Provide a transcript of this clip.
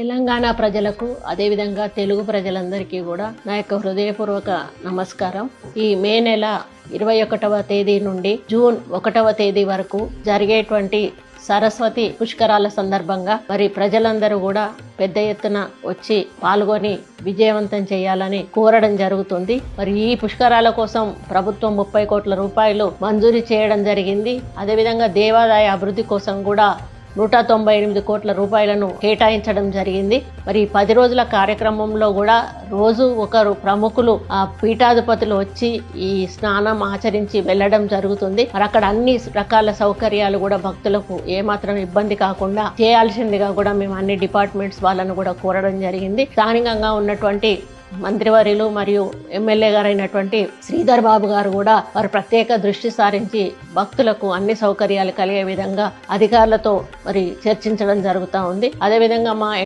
తెలంగాణ ప్రజలకు అదేవిధంగా తెలుగు ప్రజలందరికీ కూడా నా యొక్క హృదయపూర్వక నమస్కారం. ఈ మే నెల 21వ తేదీ నుండి జూన్ 1వ తేదీ వరకు జరిగేటువంటి సరస్వతి పుష్కరాల సందర్భంగా మరి ప్రజలందరూ కూడా పెద్ద ఎత్తున వచ్చి పాల్గొని విజయవంతం చేయాలని కోరడం జరుగుతుంది. మరి ఈ పుష్కరాల కోసం ప్రభుత్వం 30 కోట్ల రూపాయలు మంజూరు చేయడం జరిగింది. అదేవిధంగా దేవాదాయ అభివృద్ధి కోసం కూడా 198 కోట్ల రూపాయలను కేటాయించడం జరిగింది. మరి 10 రోజుల కార్యక్రమంలో కూడా రోజు ఒకరు ప్రముఖులు ఆ పీఠాధిపతులు వచ్చి ఈ స్నానం ఆచరించి వెళ్ళడం జరుగుతుంది. మరి అక్కడ అన్ని రకాల సౌకర్యాలు కూడా భక్తులకు ఏమాత్రం ఇబ్బంది కాకుండా చేయాల్సిందిగా కూడా మేము అన్ని డిపార్ట్మెంట్స్ వాళ్ళను కూడా కోరడం జరిగింది. స్థానికంగా ఉన్నటువంటి మంత్రివర్యులు మరియు ఎమ్మెల్యే గారైనటువంటి శ్రీధర్ బాబు గారు కూడా వారు ప్రత్యేక దృష్టి సారించి భక్తులకు అన్ని సౌకర్యాలు కలిగే విధంగా అధికారులతో మరి చర్చించడం జరుగుతూ ఉంది. అదేవిధంగా మా